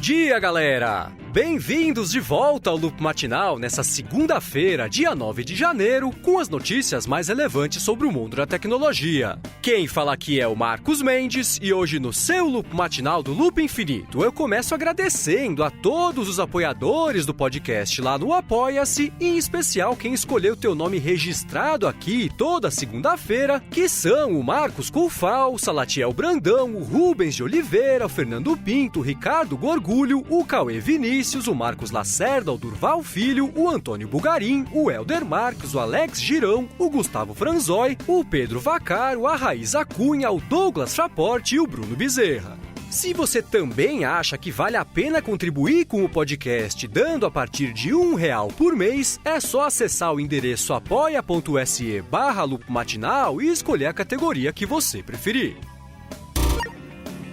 dia, galera! Bem-vindos de volta ao Loop Matinal nessa segunda-feira, dia 9 de janeiro, com as notícias mais relevantes sobre o mundo da tecnologia. Quem fala aqui é o Marcos Mendes e hoje no seu Loop Matinal do Loop Infinito eu começo agradecendo a todos os apoiadores do podcast lá no Apoia-se e em especial quem escolheu teu nome registrado aqui toda segunda-feira, que são o Marcos Coufal, o Salatiel Brandão, o Rubens de Oliveira, o Fernando Pinto, o Ricardo Gorgulho, o Cauê Vinícius, o Marcos Lacerda, o Durval Filho, o Antônio Bugarim, o Helder Marques, o Alex Girão, o Gustavo Franzói, o Pedro Vacaro, a Raíza Cunha, o Douglas Chaporte e o Bruno Bezerra. Se você também acha que vale a pena contribuir com o podcast dando a partir de R$1 por mês, é só acessar o endereço apoia.se/loopmatinal e escolher a categoria que você preferir.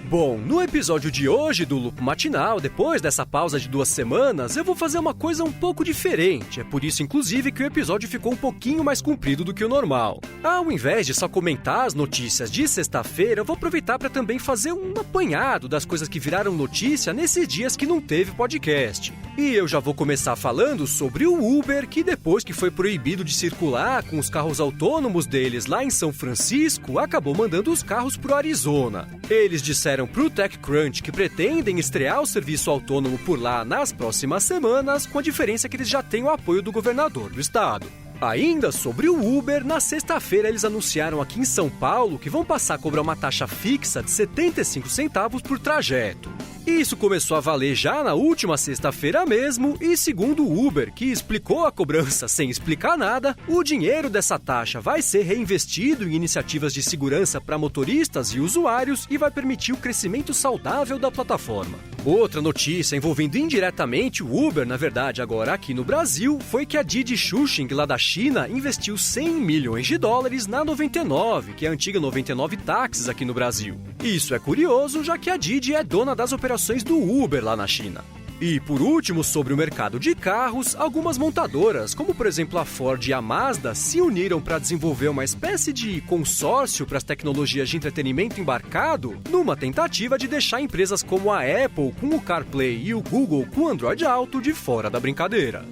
Bom, no episódio de hoje do Loop Matinal, depois dessa pausa de 2 semanas, eu vou fazer uma coisa um pouco diferente. É por isso, inclusive, que o episódio ficou um pouquinho mais comprido do que o normal. Ao invés de só comentar as notícias de sexta-feira, eu vou aproveitar para também fazer um apanhado das coisas que viraram notícia nesses dias que não teve podcast. E eu já vou começar falando sobre o Uber, que depois que foi proibido de circular com os carros autônomos deles lá em São Francisco, acabou mandando os carros pro Arizona. Eles disseram pro TechCrunch que pretendem estrear o serviço autônomo por lá nas próximas semanas, com a diferença que eles já têm o apoio do governador do estado. Ainda sobre o Uber, na sexta-feira eles anunciaram aqui em São Paulo que vão passar a cobrar uma taxa fixa de 75 centavos por trajeto. Isso começou a valer já na última sexta-feira mesmo e, segundo o Uber, que explicou a cobrança sem explicar nada, o dinheiro dessa taxa vai ser reinvestido em iniciativas de segurança para motoristas e usuários e vai permitir o crescimento saudável da plataforma. Outra notícia envolvendo indiretamente o Uber, na verdade agora aqui no Brasil, foi que a Didi Chuxing, lá da China, investiu $100 milhões na 99, que é a antiga 99 Táxis aqui no Brasil. Isso é curioso, já que a Didi é dona das operações do Uber lá na China. E por último, sobre o mercado de carros, algumas montadoras, como por exemplo a Ford e a Mazda, se uniram para desenvolver uma espécie de consórcio para as tecnologias de entretenimento embarcado, numa tentativa de deixar empresas como a Apple com o CarPlay e o Google com o Android Auto de fora da brincadeira.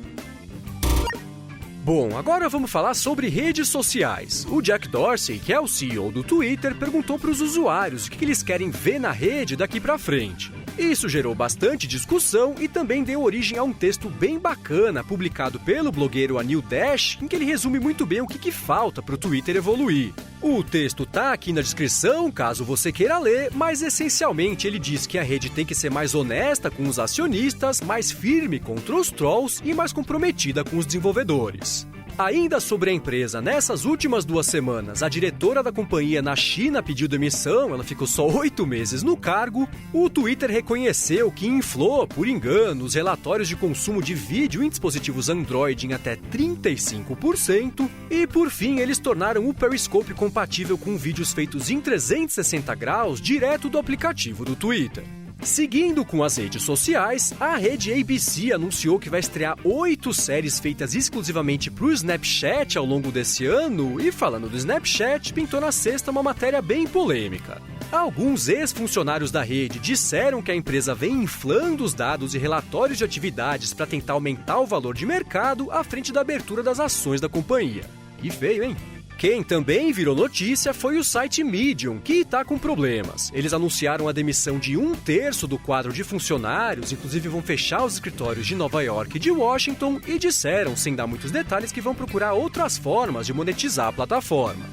Bom, agora vamos falar sobre redes sociais. O Jack Dorsey, que é o CEO do Twitter, perguntou para os usuários o que eles querem ver na rede daqui para frente. Isso gerou bastante discussão e também deu origem a um texto bem bacana publicado pelo blogueiro Anil Dash, em que ele resume muito bem o que falta para o Twitter evoluir. O texto tá aqui na descrição, caso você queira ler, mas essencialmente ele diz que a rede tem que ser mais honesta com os acionistas, mais firme contra os trolls e mais comprometida com os desenvolvedores. Ainda sobre a empresa, nessas últimas 2 semanas, a diretora da companhia na China pediu demissão, ela ficou só 8 meses no cargo. O Twitter reconheceu que inflou, por engano, os relatórios de consumo de vídeo em dispositivos Android em até 35%. E, por fim, eles tornaram o Periscope compatível com vídeos feitos em 360 graus direto do aplicativo do Twitter. Seguindo com as redes sociais, a rede ABC anunciou que vai estrear 8 séries feitas exclusivamente para o Snapchat ao longo desse ano, e falando do Snapchat, pintou na sexta uma matéria bem polêmica. Alguns ex-funcionários da rede disseram que a empresa vem inflando os dados e relatórios de atividades para tentar aumentar o valor de mercado à frente da abertura das ações da companhia. Que feio, hein? Quem também virou notícia foi o site Medium, que está com problemas. Eles anunciaram a demissão de 1/3 do quadro de funcionários, inclusive vão fechar os escritórios de Nova York e de Washington, e disseram, sem dar muitos detalhes, que vão procurar outras formas de monetizar a plataforma.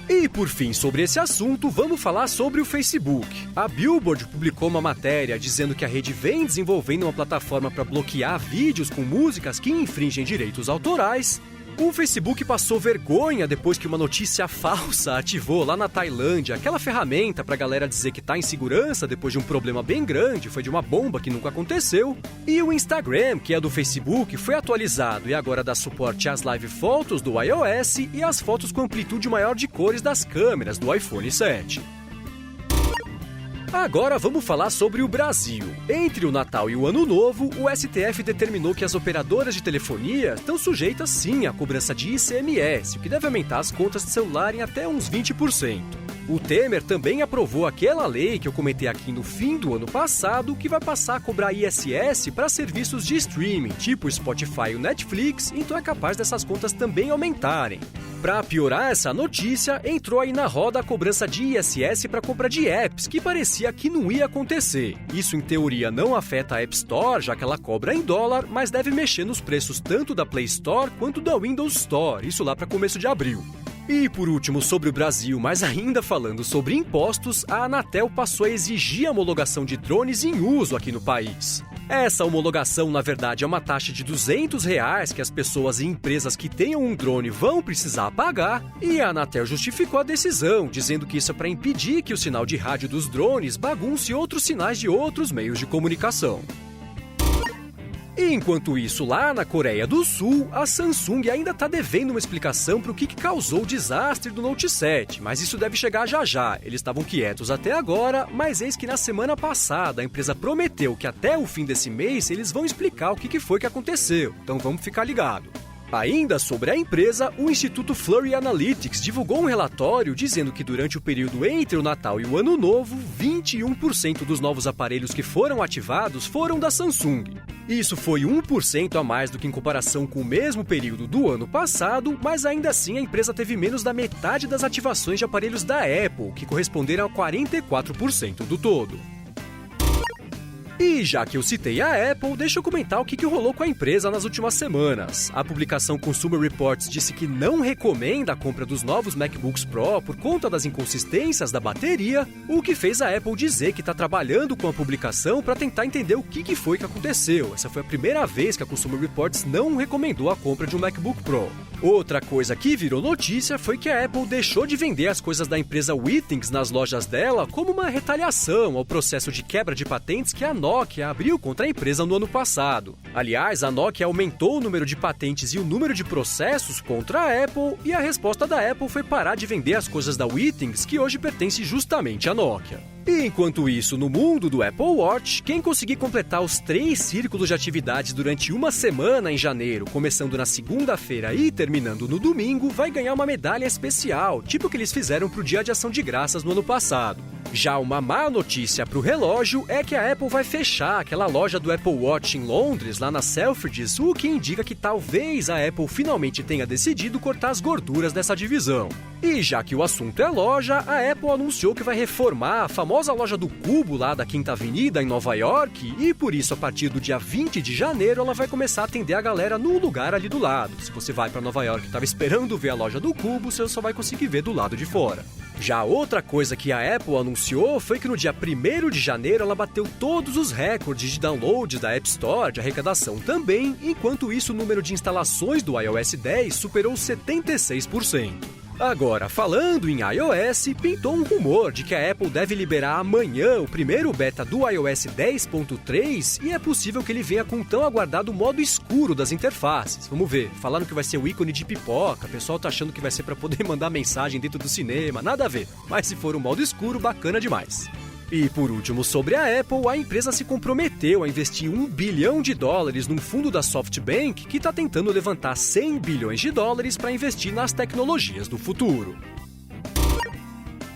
E por fim, sobre esse assunto, vamos falar sobre o Facebook. A Billboard publicou uma matéria dizendo que a rede vem desenvolvendo uma plataforma para bloquear vídeos com músicas que infringem direitos autorais. O Facebook passou vergonha depois que uma notícia falsa ativou lá na Tailândia aquela ferramenta pra galera dizer que tá em segurança depois de um problema bem grande, foi de uma bomba que nunca aconteceu. E o Instagram, que é do Facebook, foi atualizado e agora dá suporte às live fotos do iOS e às fotos com amplitude maior de cores das câmeras do iPhone 7. Agora vamos falar sobre o Brasil. Entre o Natal e o Ano Novo, o STF determinou que as operadoras de telefonia estão sujeitas sim à cobrança de ICMS, o que deve aumentar as contas de celular em até uns 20%. O Temer também aprovou aquela lei que eu comentei aqui no fim do ano passado, que vai passar a cobrar ISS para serviços de streaming, tipo o Spotify e o Netflix, então é capaz dessas contas também aumentarem. Para piorar essa notícia, entrou aí na roda a cobrança de ISS para compra de apps, que parecia que não ia acontecer. Isso, em teoria, não afeta a App Store, já que ela cobra em dólar, mas deve mexer nos preços tanto da Play Store quanto da Windows Store, isso lá para começo de abril. E por último, sobre o Brasil, mas ainda falando sobre impostos, a Anatel passou a exigir a homologação de drones em uso aqui no país. Essa homologação, na verdade, é uma taxa de R$200 que as pessoas e empresas que tenham um drone vão precisar pagar, e a Anatel justificou a decisão, dizendo que isso é para impedir que o sinal de rádio dos drones bagunce outros sinais de outros meios de comunicação. E enquanto isso, lá na Coreia do Sul, a Samsung ainda está devendo uma explicação para o que causou o desastre do Note 7, mas isso deve chegar já já. Eles estavam quietos até agora, mas eis que na semana passada a empresa prometeu que até o fim desse mês eles vão explicar o que foi que aconteceu, então vamos ficar ligado. Ainda sobre a empresa, o Instituto Flurry Analytics divulgou um relatório dizendo que durante o período entre o Natal e o Ano Novo, 21% dos novos aparelhos que foram ativados foram da Samsung. Isso foi 1% a mais do que em comparação com o mesmo período do ano passado, mas ainda assim a empresa teve menos da metade das ativações de aparelhos da Apple, que corresponderam a 44% do todo. E já que eu citei a Apple, deixa eu comentar o que rolou com a empresa nas últimas semanas. A publicação Consumer Reports disse que não recomenda a compra dos novos MacBooks Pro por conta das inconsistências da bateria, o que fez a Apple dizer que está trabalhando com a publicação para tentar entender o que foi que aconteceu. Essa foi a primeira vez que a Consumer Reports não recomendou a compra de um MacBook Pro. Outra coisa que virou notícia foi que a Apple deixou de vender as coisas da empresa Withings nas lojas dela como uma retaliação ao processo de quebra de patentes que a Nokia abriu contra a empresa no ano passado. Aliás, a Nokia aumentou o número de patentes e o número de processos contra a Apple, e a resposta da Apple foi parar de vender as coisas da Withings, que hoje pertence justamente à Nokia. E enquanto isso, no mundo do Apple Watch, quem conseguir completar os 3 círculos de atividades durante uma semana em janeiro, começando na segunda-feira e terminando no domingo, vai ganhar uma medalha especial, tipo o que eles fizeram pro Dia de Ação de Graças no ano passado. Já uma má notícia para o relógio é que a Apple vai fechar aquela loja do Apple Watch em Londres, lá na Selfridges, o que indica que talvez a Apple finalmente tenha decidido cortar as gorduras dessa divisão. E já que o assunto é loja, a Apple anunciou que vai reformar a famosa loja do Cubo lá da Quinta Avenida em Nova York, e por isso a partir do dia 20 de janeiro ela vai começar a atender a galera no lugar ali do lado. Se você vai para Nova York e estava esperando ver a loja do Cubo, você só vai conseguir ver do lado de fora. Já outra coisa que a Apple anunciou foi que no dia 1º de janeiro ela bateu todos os recordes de downloads da App Store, de arrecadação também, enquanto isso o número de instalações do iOS 10 superou 76%. Agora, falando em iOS, pintou um rumor de que a Apple deve liberar amanhã o primeiro beta do iOS 10.3 e é possível que ele venha com o tão aguardado modo escuro das interfaces. Vamos ver, falaram que vai ser o ícone de pipoca, o pessoal tá achando que vai ser para poder mandar mensagem dentro do cinema, nada a ver. Mas se for o modo escuro, bacana demais. E por último, sobre a Apple, a empresa se comprometeu a investir $1 bilhão num fundo da SoftBank que está tentando levantar $100 bilhões para investir nas tecnologias do futuro.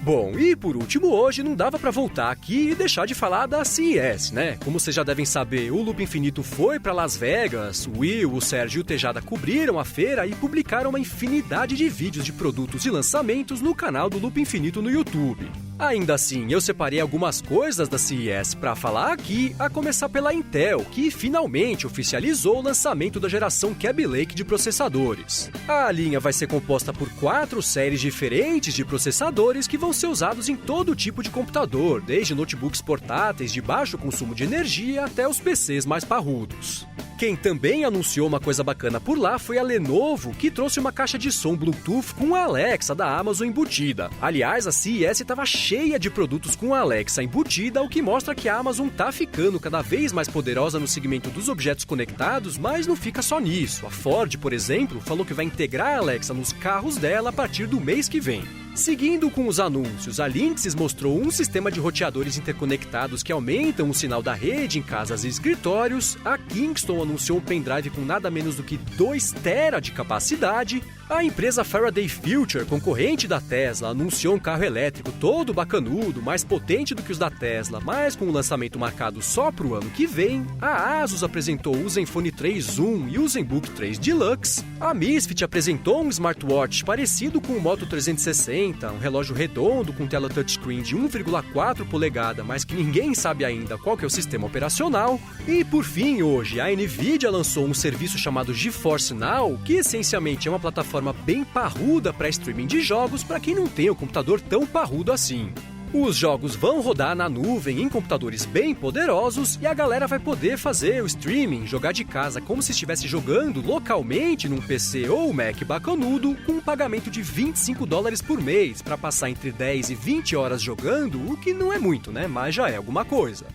Bom, e por último hoje não dava para voltar aqui e deixar de falar da CES, né? Como vocês já devem saber, o Loop Infinito foi para Las Vegas, o Will, o Sérgio e o Tejada cobriram a feira e publicaram uma infinidade de vídeos de produtos e lançamentos no canal do Loop Infinito no YouTube. Ainda assim, eu separei algumas coisas da CES para falar aqui, a começar pela Intel, que finalmente oficializou o lançamento da geração Kaby Lake de processadores. A linha vai ser composta por 4 séries diferentes de processadores que vão ser usados em todo tipo de computador, desde notebooks portáteis de baixo consumo de energia até os PCs mais parrudos. Quem também anunciou uma coisa bacana por lá foi a Lenovo, que trouxe uma caixa de som Bluetooth com a Alexa da Amazon embutida. Aliás, a CES estava cheia de produtos com a Alexa embutida, o que mostra que a Amazon está ficando cada vez mais poderosa no segmento dos objetos conectados, mas não fica só nisso. A Ford, por exemplo, falou que vai integrar a Alexa nos carros dela a partir do mês que vem. Seguindo com os anúncios, a Linksys mostrou um sistema de roteadores interconectados que aumentam o sinal da rede em casas e escritórios, a Kingston anunciou um pendrive com nada menos do que 2 TB de capacidade, A empresa Faraday Future, concorrente da Tesla, anunciou um carro elétrico todo bacanudo, mais potente do que os da Tesla, mas com um lançamento marcado só para o ano que vem. A Asus apresentou o Zenfone 3 Zoom e o Zenbook 3 Deluxe. A Misfit apresentou um smartwatch parecido com o Moto 360, um relógio redondo com tela touchscreen de 1,4 polegada, mas que ninguém sabe ainda qual que é o sistema operacional. E por fim, hoje, a Nvidia lançou um serviço chamado GeForce Now, que essencialmente é uma plataforma bem parruda para streaming de jogos para quem não tem um computador tão parrudo assim. Os jogos vão rodar na nuvem em computadores bem poderosos e a galera vai poder fazer o streaming, jogar de casa como se estivesse jogando localmente num PC ou Mac bacanudo com um pagamento de $25 por mês para passar entre 10 e 20 horas jogando, o que não é muito, né? Mas já é alguma coisa.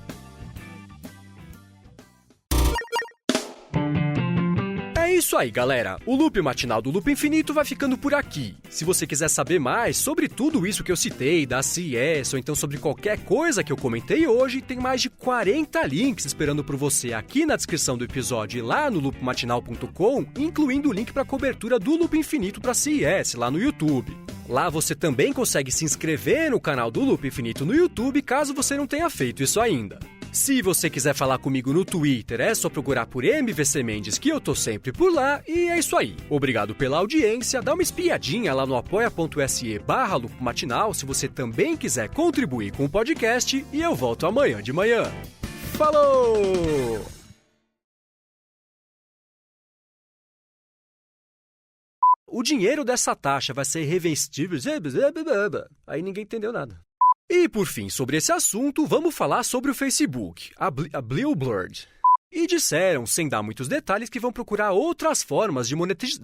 É isso aí, galera. O Loop Matinal do Loop Infinito vai ficando por aqui. Se você quiser saber mais sobre tudo isso que eu citei, da CES, ou então sobre qualquer coisa que eu comentei hoje, tem mais de 40 links esperando por você aqui na descrição do episódio e lá no loopmatinal.com, incluindo o link para a cobertura do Loop Infinito para CES lá no YouTube. Lá você também consegue se inscrever no canal do Loop Infinito no YouTube, caso você não tenha feito isso ainda. Se você quiser falar comigo no Twitter, é só procurar por MVC Mendes, que eu tô sempre por lá, e é isso aí. Obrigado pela audiência, dá uma espiadinha lá no apoia.se/loopmatinal se você também quiser contribuir com o podcast, e eu volto amanhã de manhã. Falou! O dinheiro dessa taxa vai ser revestido... Aí ninguém entendeu nada. E, por fim, sobre esse assunto, vamos falar sobre o Facebook, a Bluebird. E disseram, sem dar muitos detalhes, que vão procurar outras formas de monetizar...